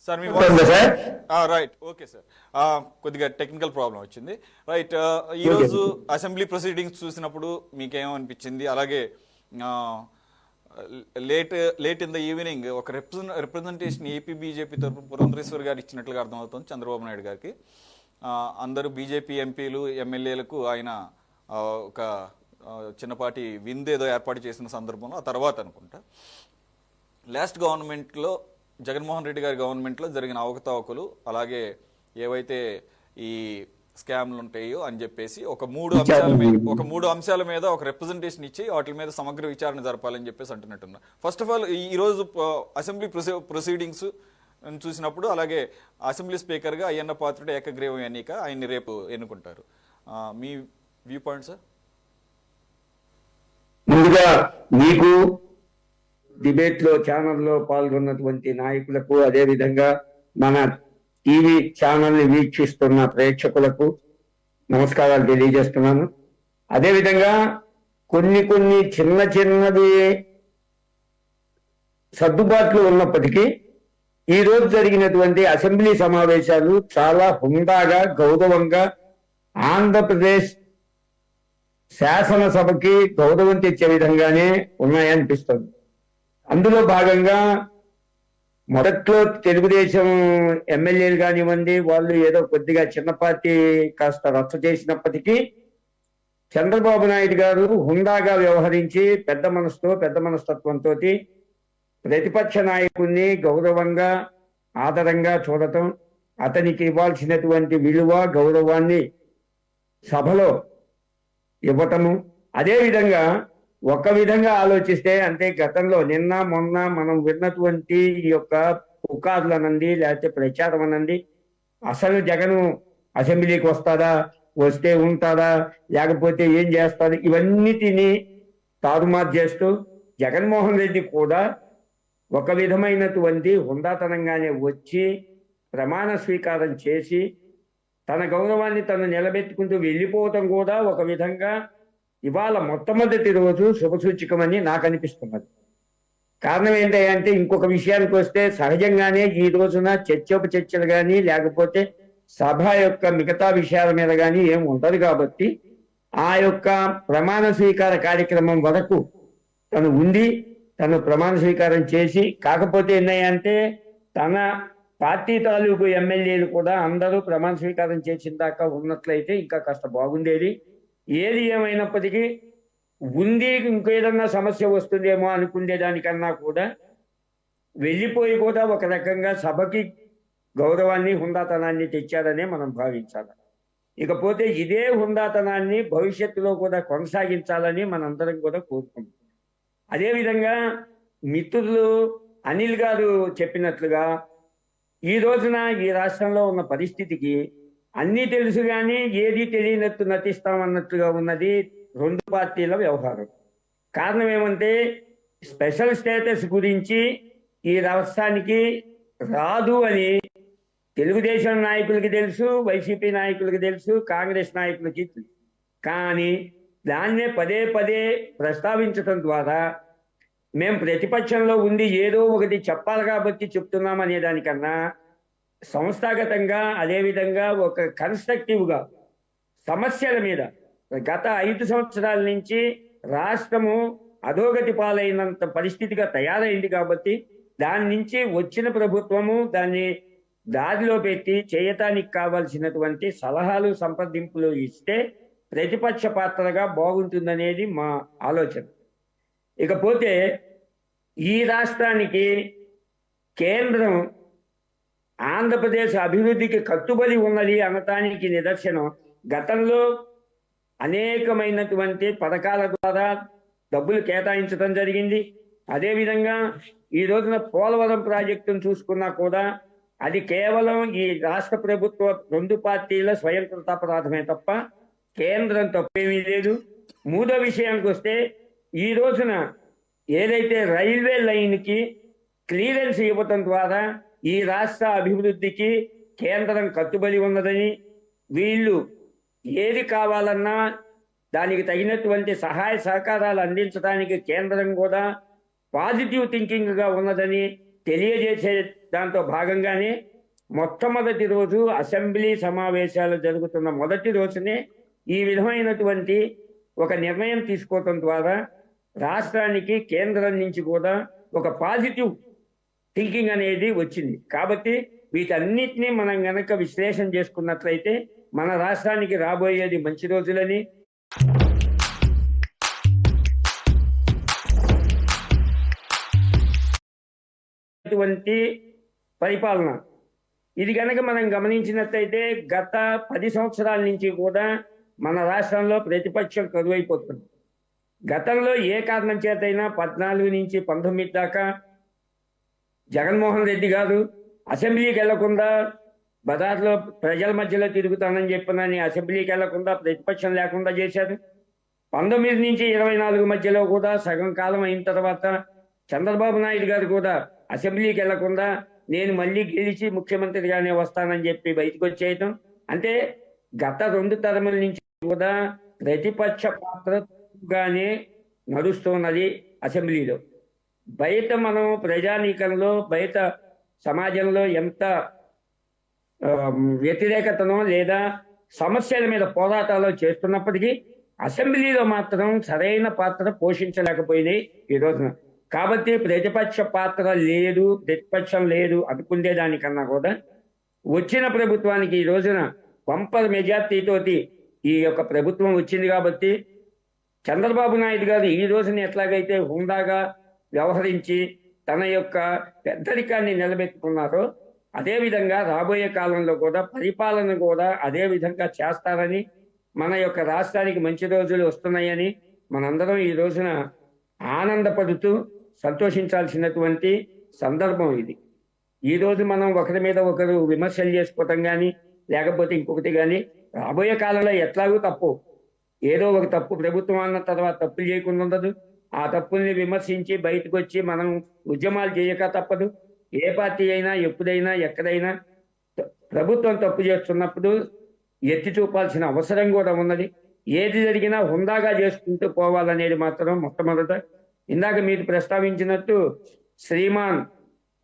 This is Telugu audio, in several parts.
సార్ మీ వాయిస్ రైట్. ఓకే సార్, కొద్దిగా టెక్నికల్ ప్రాబ్లం వచ్చింది. రైట్, ఈరోజు అసెంబ్లీ ప్రొసీడింగ్స్ చూసినప్పుడు మీకేమనిపించింది? అలాగే లేట్ ఇన్ ద ఈవినింగ్ ఒక రిప్రజెంటేషన్ ఏపీ బీజేపీ తరఫున పురంధరేశ్వర్ గారు ఇచ్చినట్లుగా అర్థమవుతుంది చంద్రబాబు నాయుడు గారికి. అందరూ బీజేపీ ఎంపీలు ఎమ్మెల్యేలకు ఆయన ఒక చిన్నపాటి విందేదో ఏర్పాటు చేసిన సందర్భంలో, ఆ తర్వాత అనుకుంటా లాస్ట్ గవర్నమెంట్లో జగన్మోహన్ రెడ్డి గారి గవర్నమెంట్లో జరిగిన అవకతవకలు, అలాగే ఏవైతే ఈ స్కామ్లు ఉంటాయో అని చెప్పేసి ఒక మూడు అంశాల మీద ఒక రిప్రజెంటేషన్ ఇచ్చి వాటి మీద సమగ్ర విచారణ జరపాలని చెప్పేసి అంటున్నట్టున్నారు. ఫస్ట్ ఆఫ్ ఆల్ ఈరోజు అసెంబ్లీ ప్రొసీడింగ్స్ చూసినప్పుడు, అలాగే అసెంబ్లీ స్పీకర్గా అయ్యన్న పాత్రుడు ఏకగ్రీవం ఎన్నిక, ఆయన్ని రేపు ఎన్నుకుంటారు. మీ వ్యూ పాయింట్ సార్? ముందుగా మీకు డిబేట్ లో ఛానల్లో పాల్గొన్నటువంటి నాయకులకు, అదే విధంగా మన టీవీ ఛానల్ ని వీక్షిస్తున్న ప్రేక్షకులకు నమస్కారాలు తెలియజేస్తున్నాను. అదే విధంగా కొన్ని చిన్నవి సర్దుబాట్లు ఉన్నప్పటికీ ఈ రోజు జరిగినటువంటి అసెంబ్లీ సమావేశాలు చాలా హుందాగా, గౌరవంగా ఆంధ్రప్రదేశ్ శాసనసభకి గౌరవం తెచ్చే విధంగానే ఉన్నాయనిపిస్తుంది. అందులో భాగంగా మొదట్లో తెలుగుదేశం ఎమ్మెల్యేలు కానివ్వండి, వాళ్ళు ఏదో కొద్దిగా చిన్న పార్టీ కాస్త రచ్చ చేసినప్పటికీ చంద్రబాబు నాయుడు గారు హుందాగా వ్యవహరించి పెద్ద మనస్తత్వంతో ప్రతిపక్ష నాయకుడిని గౌరవంగా, ఆదరంగా చూడటం, అతనికి ఇవ్వాల్సినటువంటి విలువ, గౌరవాన్ని సభలో ఇవ్వటము. అదేవిధంగా ఒక విధంగా ఆలోచిస్తే, అంటే గతంలో నిన్న మొన్న మనం విన్నటువంటి ఈ యొక్క పుకార్లు అనండి, లేకపోతే ప్రచారం అనండి, అసలు జగను అసెంబ్లీకి వస్తాడా, వస్తే ఉంటాడా, లేకపోతే ఏం చేస్తాడు, ఇవన్నిటినీ తారుమారు చేస్తూ జగన్మోహన్ రెడ్డి కూడా ఒక విధమైనటువంటి హుందాతనంగానే వచ్చి ప్రమాణ స్వీకారం చేసి తన గౌరవాన్ని తను నిలబెట్టుకుంటూ వెళ్ళిపోవటం కూడా ఒక విధంగా ఇవాళ మొట్టమొదటి రోజు శుభసూచకమని నాకు అనిపిస్తున్నది. కారణం ఏంటంటే, ఇంకొక విషయానికి వస్తే సహజంగానే ఈ రోజున చర్చలు కానీ, లేకపోతే సభ యొక్క మిగతా విషయాల మీద కానీ ఏం ఉండదు కాబట్టి ఆ యొక్క ప్రమాణ స్వీకార కార్యక్రమం వరకు తను ఉండి తను ప్రమాణ స్వీకారం చేసి, కాకపోతే ఏంటంటే తన పార్టీ తాలూకు ఎమ్మెల్యేలు కూడా అందరూ ప్రమాణ స్వీకారం చేసిన దాకా ఉన్నట్లయితే ఇంకా కాస్త బాగుండేది. ఏది ఏమైనప్పటికీ ఉంది, ఇంకేదన్నా సమస్య వస్తుందేమో అనుకునే దానికన్నా కూడా వెళ్ళిపోయి కూడా ఒక రకంగా సభకి గౌరవాన్ని, హుందాతనాన్ని తెచ్చారనే మనం భావించాలి. ఇకపోతే ఇదే హుందాతనాన్ని భవిష్యత్తులో కూడా కొనసాగించాలని మనందరం కూడా కోరుకుంటాం. అదేవిధంగా మిత్రులు అనిల్ గారు చెప్పినట్లుగా ఈ రోజున ఈ రాష్ట్రంలో ఉన్న పరిస్థితికి అన్నీ తెలుసు కానీ ఏది తెలియనట్టు నటిస్తామన్నట్లుగా ఉన్నది రెండు పార్టీల వ్యవహారం. కారణం ఏమంటే, స్పెషల్ స్టేటస్ గురించి ఈ రాష్ట్రానికి రాదు అని తెలుగుదేశం నాయకులకి తెలుసు, వైసీపీ నాయకులకి తెలుసు, కాంగ్రెస్ నాయకులకి తెలుసు. కానీ దాన్నే పదే ప్రస్తావించడం ద్వారా మేము ప్రతిపక్షంలో ఉండి ఏదో ఒకటి చెప్పాలి కాబట్టి చెప్తున్నాం అనే దానికన్నా సంస్థాగతంగా, అదేవిధంగా ఒక కన్స్ట్రక్టివ్గా సమస్యల మీద గత 5 సంవత్సరాల నుంచి రాష్ట్రము అధోగతి పాలైనంత పరిస్థితిగా తయారైంది కాబట్టి దాని నుంచి వచ్చిన ప్రభుత్వము దాన్ని దారిలో పెట్టి చేయటానికి కావాల్సినటువంటి సలహాలు, సంప్రదింపులు ఇస్తే ప్రతిపక్ష పాత్రగా బాగుంటుందనేది మా ఆలోచన. ఇకపోతే ఈ రాష్ట్రానికి కేంద్రం ఆంధ్రప్రదేశ్ అభివృద్ధికి కట్టుబడి ఉన్నది అనటానికి నిదర్శనం గతంలో అనేకమైనటువంటి పథకాల ద్వారా డబ్బులు కేటాయించడం జరిగింది. అదేవిధంగా ఈ రోజున పోలవరం ప్రాజెక్టును చూసుకున్నా కూడా అది కేవలం ఈ రాష్ట్ర ప్రభుత్వ రెండు పార్టీల స్వయంకృతాపరాధమే తప్ప కేంద్రం తప్పేమీ లేదు. మూడో విషయానికి వస్తే, ఈ రోజున ఏదైతే రైల్వే లైన్కి క్లియరెన్స్ ఇవ్వటం ద్వారా ఈ రాష్ట్ర అభివృద్ధికి కేంద్రం కట్టుబడి ఉన్నదని, వీళ్ళు ఏది కావాలన్నా దానికి తగినటువంటి సహాయ సహకారాలు అందించడానికి కేంద్రం కూడా పాజిటివ్ థింకింగ్గా ఉన్నదని తెలియజేసే దాంతో భాగంగానే మొట్టమొదటి రోజు అసెంబ్లీ సమావేశాలు జరుగుతున్న మొదటి రోజునే ఈ విధమైనటువంటి ఒక నిర్ణయం తీసుకోవటం ద్వారా రాష్ట్రానికి కేంద్రం నుంచి కూడా ఒక పాజిటివ్ థింకింగ్ అనేది వచ్చింది. కాబట్టి వీటన్నిటినీ మనం గనక విశ్లేషణ చేసుకున్నట్లయితే మన రాష్ట్రానికి రాబోయేది మంచి రోజులని, అటువంటి పరిపాలన ఇది కనుక మనం గమనించినట్లయితే గత 10 సంవత్సరాల నుంచి కూడా మన రాష్ట్రంలో ప్రతిపక్షం కరువైపోతుంది. గతంలో ఏ కారణం చేతైనా 14 నుంచి 19 దాకా జగన్మోహన్ రెడ్డి గారు అసెంబ్లీకి వెళ్లకుండా బజార్లో ప్రజల మధ్యలో తిరుగుతానని చెప్పినని అసెంబ్లీకి వెళ్లకుండా ప్రతిపక్షం లేకుండా చేశారు. 19 నుంచి 24 మధ్యలో కూడా సగం కాలం అయిన తర్వాత చంద్రబాబు నాయుడు గారు కూడా అసెంబ్లీకి వెళ్లకుండా నేను మళ్ళీ గెలిచి ముఖ్యమంత్రిగానే వస్తానని చెప్పి బయటకు వచ్చేయటం. అంటే గత 2 టర్ముల నుంచి కూడా ప్రతిపక్ష పాత్రగానే నడుస్తున్నది అసెంబ్లీలో. బయట మనం ప్రజానీకంలో బయట సమాజంలో ఎంత వ్యతిరేకతనో లేదా సమస్యల మీద పోరాటాలు చేస్తున్నప్పటికీ అసెంబ్లీలో మాత్రం సరైన పాత్ర పోషించలేకపోయినాయి ఈ రోజున. కాబట్టి ప్రతిపక్ష పాత్ర లేదు, ప్రతిపక్షం లేదు అనుకునే దానికన్నా కూడా వచ్చిన ప్రభుత్వానికి ఈ రోజున బంపర్ మెజార్టీతోటి ఈ యొక్క ప్రభుత్వం వచ్చింది. కాబట్టి చంద్రబాబు నాయుడు గారు ఈ రోజున ఎట్లాగైతే హుందాగా వ్యవహరించి తన యొక్క పెద్దరికాన్ని నిలబెట్టుకున్నారో అదే విధంగా రాబోయే కాలంలో కూడా పరిపాలన కూడా అదే విధంగా చేస్తారని, మన యొక్క రాష్ట్రానికి మంచి రోజులు వస్తున్నాయని మనందరం ఈ రోజున ఆనందపడుతూ సంతోషించాల్సినటువంటి సందర్భం ఇది. ఈ రోజు మనం ఒకరి మీద ఒకరు విమర్శలు చేసుకోవటం కానీ లేకపోతే ఇంకొకటి కానీ రాబోయే కాలంలో ఎట్లాగూ తప్పు, ఏదో ఒక తప్పు ప్రభుత్వం అన్న తర్వాత తప్పులు చేయకుండా ఉండదు. ఆ తప్పుల్ని విమర్శించి బయటకు వచ్చి మనం ఉద్యమాలు చేయక తప్పదు. ఏ పార్టీ అయినా ఎప్పుడైనా ఎక్కడైనా ప్రభుత్వం తప్పు చేస్తున్నప్పుడు ఎత్తి చూపాల్సిన అవసరం కూడా ఉన్నది. ఏది జరిగినా హుందాగా చేసుకుంటూ పోవాలనేది మాత్రం మొట్టమొదట. ఇందాక మీరు ప్రస్తావించినట్టు శ్రీమాన్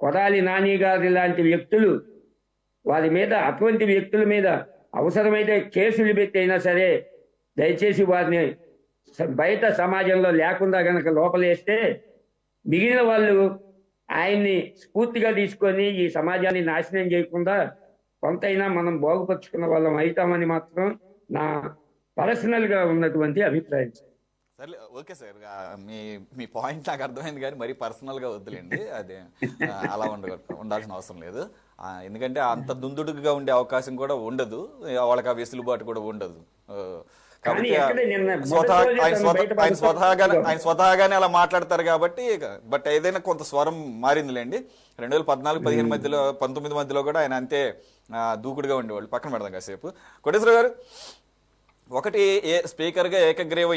కొడాలి నాని గారి లాంటి వ్యక్తులు, వారి మీద అటువంటి వ్యక్తుల మీద అవసరమైతే కేసులు పెట్టి అయినా సరే దయచేసి వారిని బయట సమాజంలో లేకుండా గనక లోపలేస్తే మిగిలిన వాళ్ళు ఆయన్ని స్ఫూర్తిగా తీసుకొని ఈ సమాజాన్ని నాశనం చేయకుండా కొంతైనా మనం బాగుపరుచుకున్న వాళ్ళం అవుతామని మాత్రం నా పర్సనల్ గా ఉన్నటువంటి అభిప్రాయం. సరే, ఓకే సార్, మీ మీ పాయింట్ నాకు అర్థమైంది కానీ మరీ పర్సనల్గా వద్దులేండి. అదే అలా ఉండాల్సిన అవసరం లేదు. ఎందుకంటే అంత దుందుడుగా ఉండే అవకాశం కూడా ఉండదు, వాళ్ళకి ఆ వెసులుబాటు కూడా ఉండదు. కాబట్టి ఆయన స్వతహాగానే అలా మాట్లాడతారు కాబట్టి. బట్ ఏదైనా కొంత స్వరం మారిందిలేండి. 2014-15 మధ్యలో 19 మధ్యలో కూడా ఆయన అంతే దూకుడుగా ఉండేవాళ్ళు. పక్కన పెడదాం కాసేపు. కోటేశ్వర గారు, ఒకటి స్పీకర్గా ఏకగ్రీవ